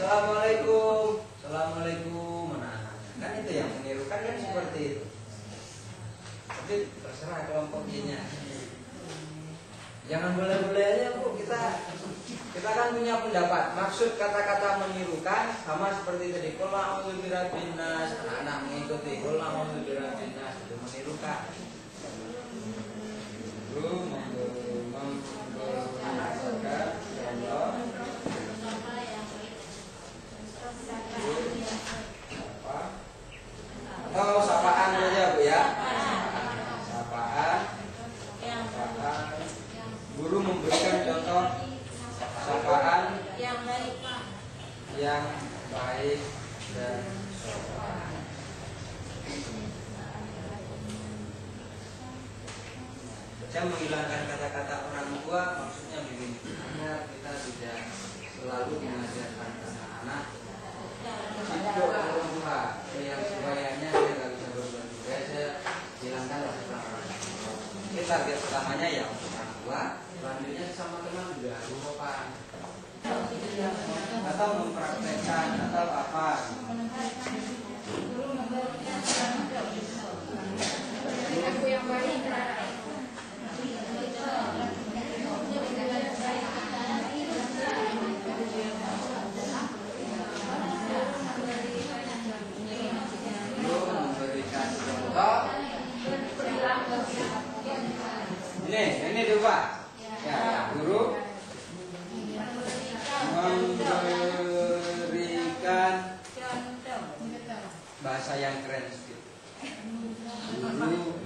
Assalamualaikum. Assalamualaikum. Anak-anak. Kan itu yang menirukan kan seperti itu. Tapi terserah kelompoknya. Jangan boleh-boleh aja Bu, kita kan punya pendapat. Maksud kata-kata menirukan sama seperti tadi. Qul a'udzu birabbin nas, anak-anak mengikuti. Qul a'udzu birabbin nas itu menirukan. Guru memberikan atau sapaan saja Bu ya. Sapaan. Guru memberikan contoh sapaan yang baik dan sopan. Saya menghilangkan kata-kata orang tua maksudnya begini, agar kita tidak selalu mengajarkan anak-anak hidup orang tua yang sebayanya dia nggak bisa berbuat juga. Saya hilangkan kata orang tua. Ini target pertamanya ya untuk orang tua, selanjutnya sama teman juga lupakan atau mempraktekkan atau apa. Aku yang baik. Ini coba ya, guru memberikan bahasa yang keren sedikit. Guru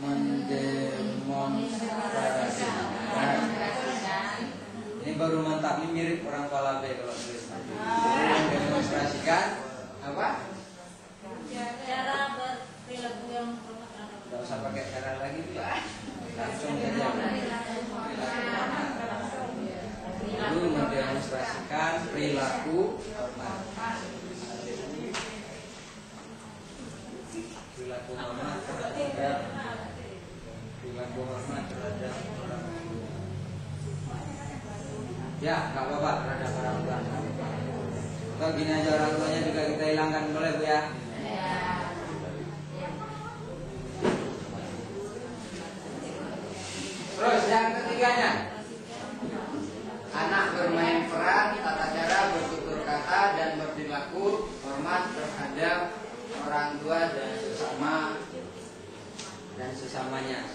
mendemonstrasikan. Ini baru mantap, ini mirip orang Palabe kalau tulis. Mendemonstrasikan apa? Cara berperilaku yang hormat. Tidak usah pakai cara lagi ya. Langsung saja. Guru mendemonstrasikan perilaku hormat. Perilaku hormat terhadap orang tua. Ya, nggak apa-apa terhadap orang tua. Atau gini aja, orang tuanya juga kita hilangkan, boleh Bu ya? Terus yang ketiganya, anak bermain peran, tata cara bertutur kata dan berperilaku hormat terhadap orang tua dan sesamanya.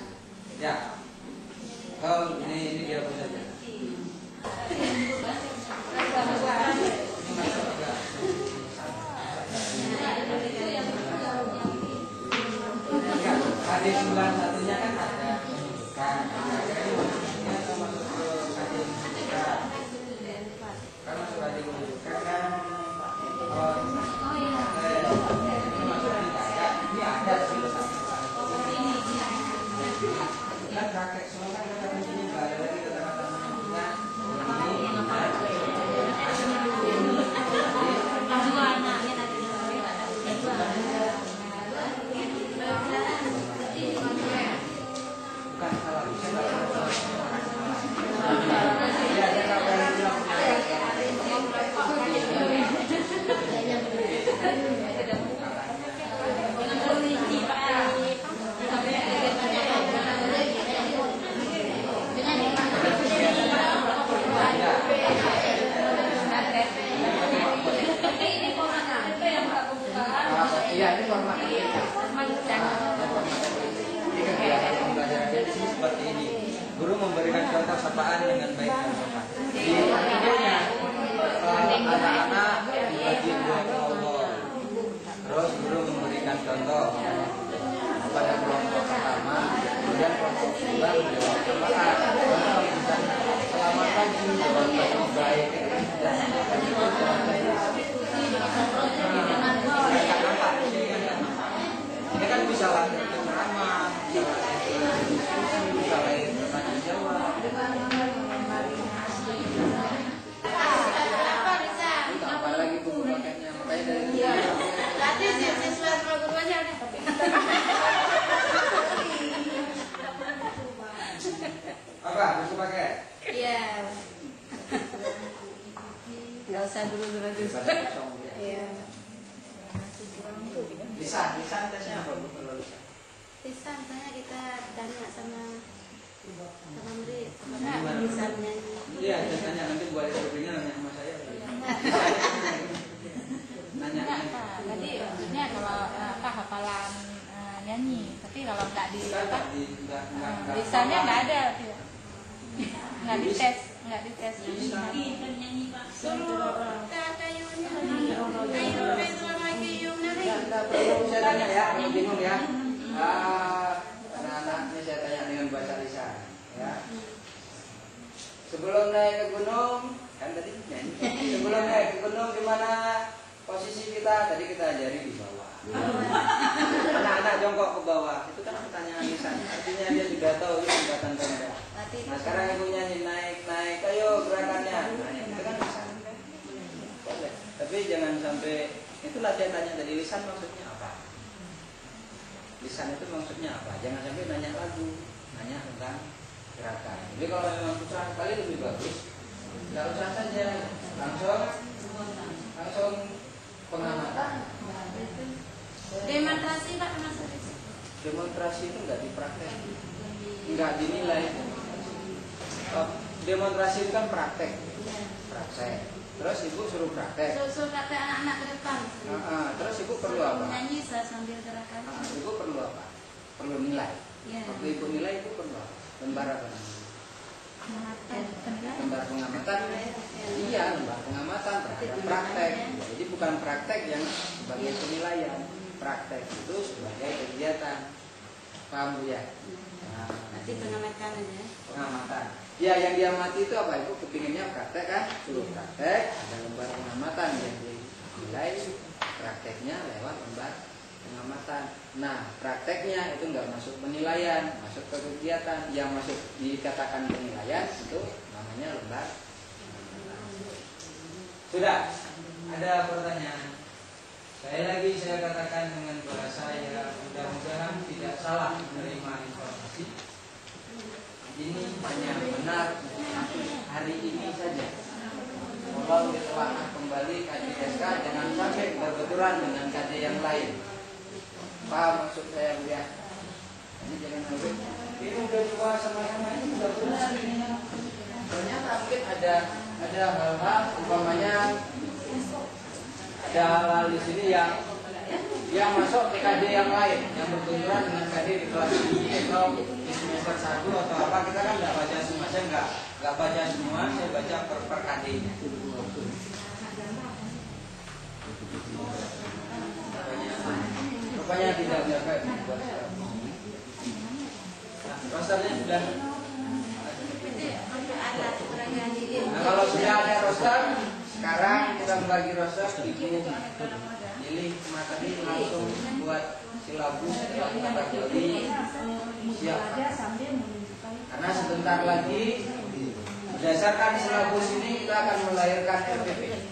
Ya, kau ini dia pun saja. Hadis 91-nya kan ada penunjukan. Ini termasuk hadis penunjukan. Kan masuk hadis penunjukan kan. Ini masuk tidak. Ini ada sih. Kan kakek semua kan kata kuncinya nggak ada lagi kata-kata menunjukkan. Bukan salah, seperti ini. Guru memberikan contoh sapaan dengan baik dan sopan. Di videonya anak-anak dibagi dua kelompok. Terus guru memberikan contoh pada kelompok pertama, kemudian kelompok kedua menjawab sapaan. Selamat pagi, jawaban baik. Ini kan bisa lanjut ke ceramah, bisa lain bertanya jawab. Apa lagi buku paketnya? Makanya dari Nanti siswa program aja ada. apa buku paket? Iya. daripada kosong ya. Iya. Lisan tesnya apa Bu kalau lisan? Lisan saya kita tanya sama murid, Gimana? lisan nyanyi. Iya, saya tanya nanti buat SPP-nya nanya sama saya. Nanya. Tadi maksudnya kalau hafalan nyanyi, tapi kalau nggak di lisannya nggak ada, nggak dites. Suruh kayunya, kayu itu sama kiyung nari. Nggak perlu saya tanya ya, kalau bingung ya. Anak-anak ini saya tanya dengan bahasa lisan, ya. Sebelum naik ke gunung, kan tadi nyanyi. Sebelum naik ke gunung gimana posisi kita? Tadi kita ajari di bawah. Anak-anak jongkok ke bawah, itu kan pertanyaan lisan. Artinya dia sudah tahu ini tingkatan rendah. Nah sekarang ibu nyanyi naik, ayo gerakannya. Nah itu kan lisan. Boleh. Tapi jangan sampai, itulah saya tanya tadi, lisan maksudnya apa? Lisan itu maksudnya apa? Jangan sampai nanya lagu, nanya tentang gerakan. Jadi kalau memang susah sekali lebih bagus, nggak usah saja, langsung pengamatan. Demonstrasi Pak termasuk. Demonstrasi itu nggak dipraktek, nggak dinilai. Demonstrasi itu kan praktek. Terus ibu suruh praktek. Suruh praktek anak-anak ke depan. Terus ibu perlu apa? Nyanyi sambil gerakan. Ibu perlu apa? Perlu nilai. Iya. Waktu ibu nilai ibu perlu apa? Lembar apa? Lembar pengamatan. Iya, lembar pengamatan terhadap praktek. Jadi bukan praktek yang sebagai penilaian. Praktek itu sebagai kegiatan. Paham Bu ya? Nah, Nanti pengamatan aja. pengamatan. Ya yang diamati itu apa? Ibu kepinginnya praktek kan? Suruh praktek, ada lembar pengamatan yang dinilai prakteknya lewat lembar pengamatan. Nah prakteknya itu nggak masuk penilaian, masuk ke kegiatan. Yang masuk dikatakan penilaian itu namanya lembar pengamatan. Sudah? Ada pertanyaan? Saya katakan dengan bahasa yang mudah-mudahan tidak salah menerima informasi. Ini hanya benar hari ini saja. Kalau ditelaah kembali KJ SK jangan sampai berbenturan dengan KJ yang lain. Paham maksud saya Bu ya? Ini jangan sampai ini udah coba sama-sama ini sudah benar ini. Ternyata mungkin ada hal-hal umpamanya ada hal di sini yang masuk ke KD yang lain yang berbenturan dengan KD di kelas ini atau di semester 1 atau apa, kita kan nggak baca semua, saya nggak baca semua, saya baca per KD-nya. Rupanya tidak ada. Rosternya sudah. Nah kalau sudah ada roster, sekarang kita membagi roster, ibu pilih materi langsung buat silabus kategori siap. Karena sebentar lagi berdasarkan silabus ini kita akan melahirkan RPP.